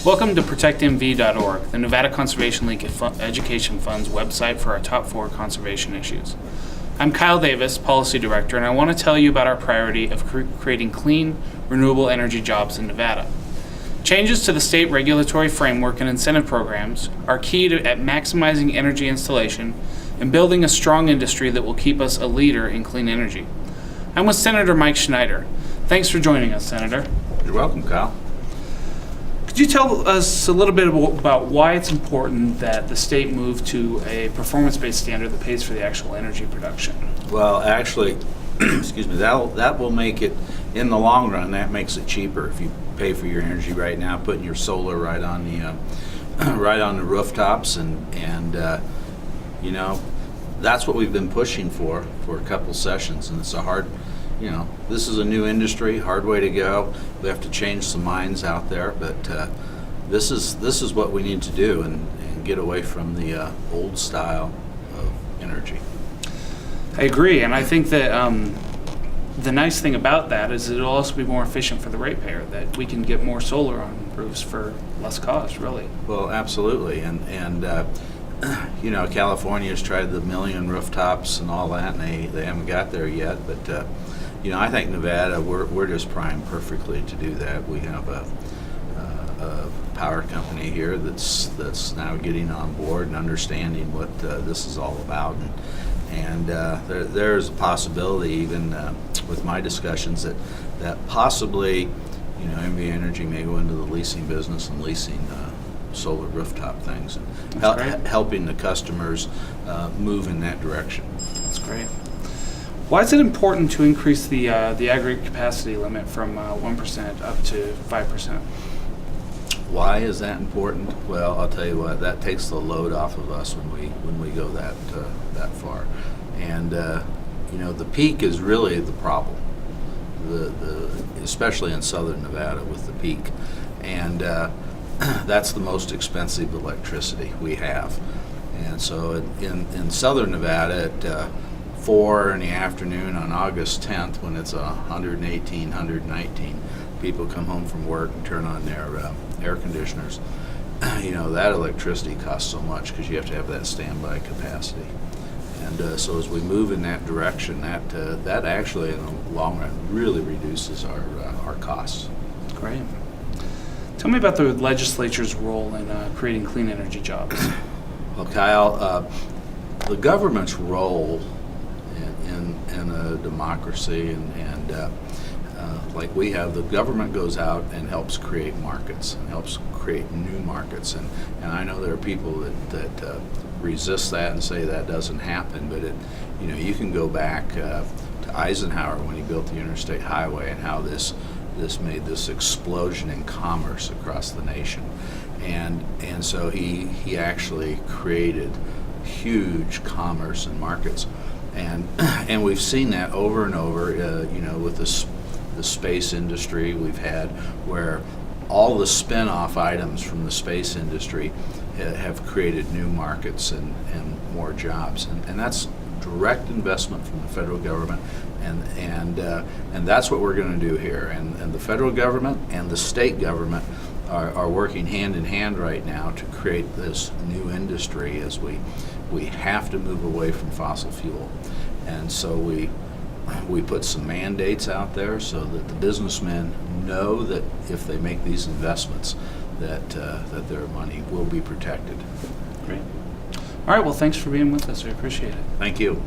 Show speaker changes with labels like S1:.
S1: Welcome to ProtectMV.org, the Nevada Conservation League Education Fund's website for our top 4 conservation issues. I'm Kyle Davis, Policy Director, and I want to tell you about our priority of creating clean, renewable energy jobs in Nevada. Changes to the state regulatory framework and incentive programs are key at maximizing energy installation and building a strong industry that will keep us a leader in clean energy. I'm with Senator Mike Schneider. Thanks for joining us, Senator.
S2: You're welcome, Kyle.
S1: Could you tell us a little bit about why it's important that the state move to a performance-based standard that pays for the actual energy production?
S2: Well, actually, excuse me, that will make it, in the long run, that makes it cheaper if you pay for your energy right now, putting your solar right on the rooftops, and you know, that's what we've been pushing for a couple sessions, and it's a hard, you know, this is a new industry, hard way to go. We have to change some minds out there, but this is what we need to do and get away from the old style of energy.
S1: I agree, and I think that the nice thing about that is it'll also be more efficient for the ratepayer, that we can get more solar on roofs for less cost, really.
S2: Well, absolutely, and you know, California's tried the 1 million rooftops and all that, and they haven't got there yet, but you know, I think Nevada, we're just primed perfectly to do that. We have a power company here that's now getting on board and understanding what this is all about, and there's a possibility, even with my discussions, that possibly, you know, MV Energy may go into the leasing business and leasing solar rooftop things, and helping the customers move in that direction.
S1: That's great. Why is it important to increase the aggregate capacity limit from 1% up to 5%?
S2: Why is that important? Well, I'll tell you what, that takes the load off of us when we go that far, and you know, the peak is really the problem. Especially in southern Nevada with the peak, and that's the most expensive electricity we have. And so in southern Nevada at 4 in the afternoon on August 10th, when it's 118, 119, people come home from work and turn on their air conditioners. You know, that electricity costs so much because you have to have that standby capacity. And so as we move in that direction, that actually in the long run really reduces our costs.
S1: Great. Tell me about the legislature's role in creating clean energy jobs.
S2: Well, Kyle, the government's role in a democracy and like we have, the government goes out and helps create markets and helps create new markets, and I know there are people that resist that and say that doesn't happen, but you know, you can go back to Eisenhower when he built the interstate highway and how this made this explosion in commerce across the nation, and so he actually created huge commerce and markets, and we've seen that over and over. You know, with the space industry we've had, where all the spin-off items from the space industry have created new markets and more jobs, and that's direct investment from the federal government, and that's what we're going to do here. And the federal government and the state government are working hand in hand right now to create this new industry, as we have to move away from fossil fuel. And so we put some mandates out there so that the businessmen know that if they make these investments, that their money will be protected.
S1: Great. All right, well, thanks for being with us. We appreciate it.
S2: Thank you.